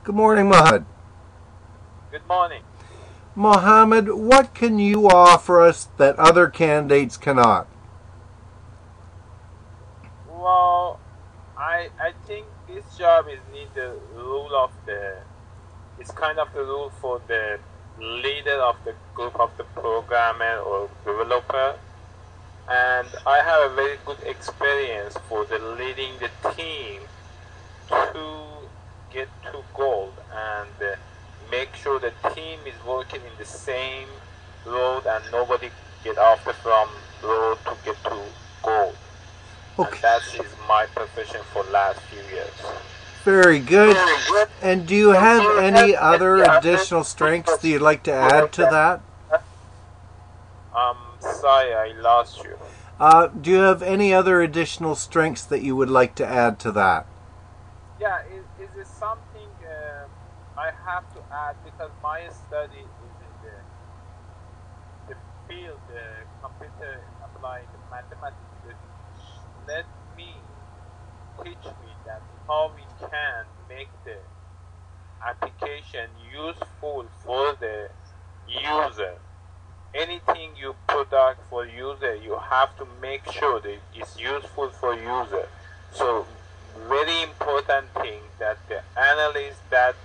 Good morning, Mohammed. Good morning. Mohammed, what can you offer us that other candidates cannot? Well, I think this job is need the rule of the. It's kind of the rule for the leader of the group of the programmer or developer, and I have a very good experience for the leading the team to get to goal and make sure the team is working in the same road and nobody get off the from road to get to goal. And Okay, that is my profession for last few years. very good. Very good. And do you have any other additional strengths that you'd like to add to that? Sorry, I lost you. Do you have any other additional strengths that you would like to add to that? Yeah, is it something I have to add because my study is in the field, computer applied mathematics, which let me teach me that how we can make the application useful for the user. Anything you product for user, you have to make sure that it's useful for user. So very important thing that the analyst that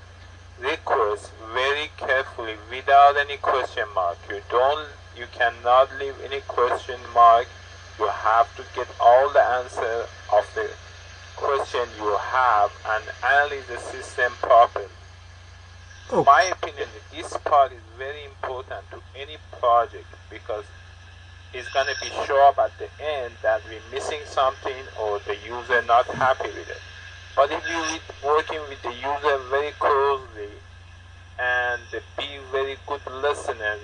request very carefully without any question mark. You cannot leave any question mark. You have to get all the answer of the question you have and analyze the system properly. Oh. In my opinion, this part is very important to any project because it's going to be show up at the end that we're missing something or the user not happy with it. But if you working with the user very closely and be very good listener,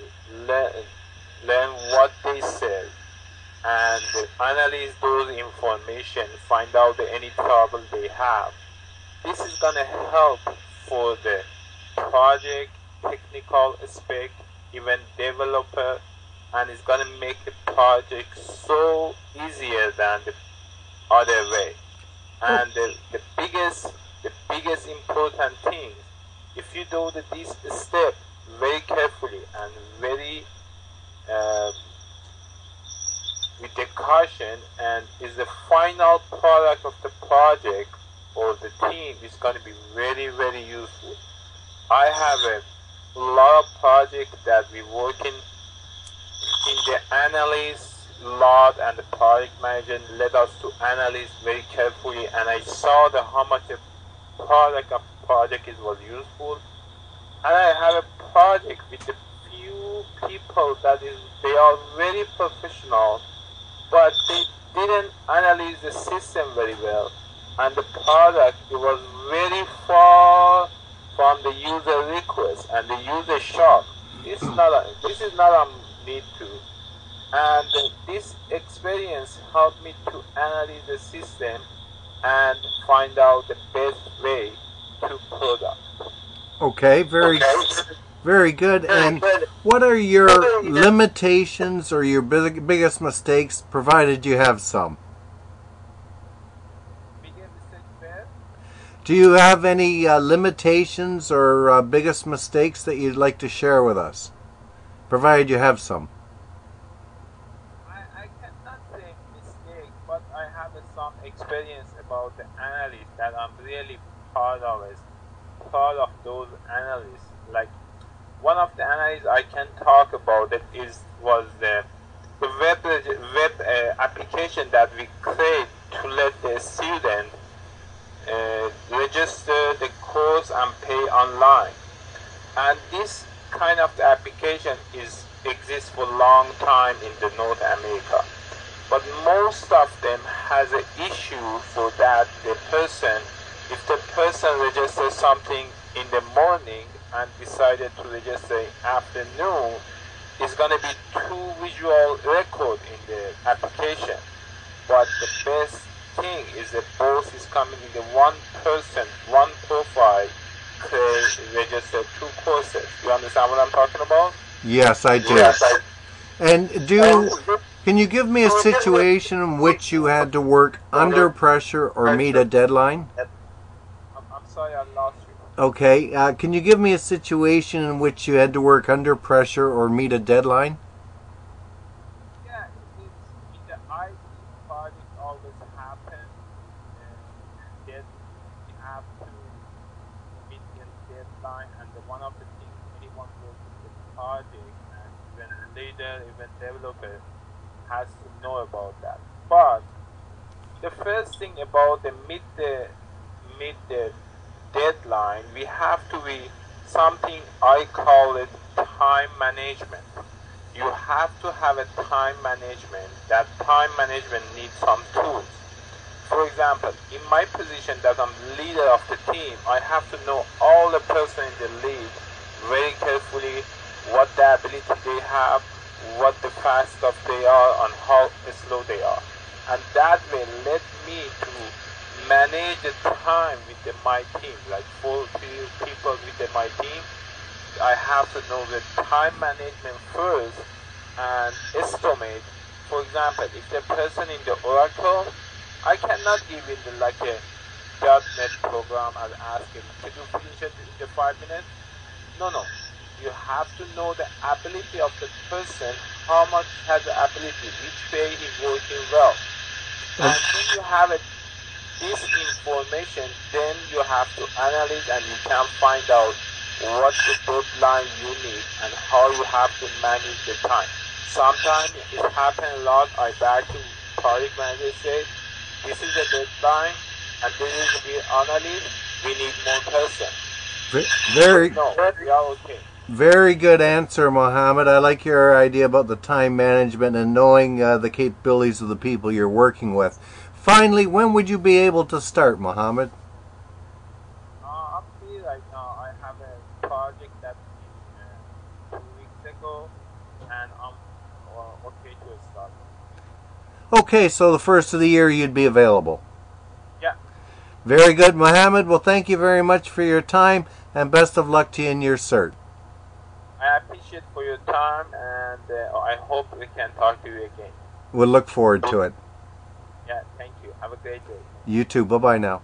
learn what they said and analyze those information, find out any trouble they have. This is going to help for the project, technical aspect, even developer, and it's going to make the project so easier than the other way. And the biggest important thing, if you do this step very carefully and very with the caution, and is the final product of the project or the team is going to be very useful. I have a lot of projects that we working in the analyst lot, and the project manager led us to analyze very carefully, and I saw how much the product of project was useful. And I have a project with a few people they are very professional, but they didn't analyze the system very well, and the product it was very far from the user request and the user shock. This is not a need to. And this experience helped me to analyze the system and find out the best way to product. Okay, very good. And what are your limitations or your biggest mistakes, provided you have some? Biggest mistake there? Do you have any limitations or biggest mistakes that you'd like to share with us, provided you have some? I cannot say mistake, but I have some experience about the analyst that I'm really proud of it. Proud of those analysts. Like one of the analysts I can talk about it was the web application that we create to let the student register the course and pay online. And this kind of the application exists for a long time in the North America. But most of them has an issue for that if the person registers something in the morning and decided to register in afternoon, it's going to be two visual record in the application. But the best thing is that both is coming in the one person, one profile, register two courses. You understand what I'm talking about? Yes, I do. And can you give me a situation in which you had to work under pressure or meet a deadline? I'm sorry, I lost you. Okay, can you give me a situation in which you had to work under pressure or meet a deadline? Yeah, it's in the IT project always happen, and that we have to meet the deadline, and one of the things anyone working the project and even leader, even developer has to know about that. But the first thing about the meet the deadline, we have to be something I call it time management. You have to have a time management. That time management needs some tools. For example, in my position that I'm leader of the team, I have to know all the person in the lead very carefully, what the ability they have, what the fast stuff they are, and how slow they are. And that will let me to manage the time with my team, like 4 people with my team. I have to know the time management first and estimate. For example, if the person in the Oracle, I cannot give him like a .NET program and ask him, can you finish it in the 5 minutes? No, no. You have to know the ability of the person, how much has the ability, which way he's working well. And when you have this information, then you have to analyze and you can find out what the deadline you need and how you have to manage the time. Sometimes it happens a lot. I back to project manager say, this is the deadline and this is the analyst. We need more person. No, we are okay. Very good answer, Mohammed. I like your idea about the time management and knowing the capabilities of the people you're working with. Finally, when would you be able to start, Mohammed? I'm free right now. I have a project that finished 2 weeks ago, and I'm okay to start. Okay, so the first of the year you'd be available. Yeah. Very good, Mohammed. Well, thank you very much for your time, and best of luck to you in your cert. I appreciate for your time, and I hope we can talk to you again. We'll look forward to it. Yeah, thank you. Have a great day. You too. Bye-bye now.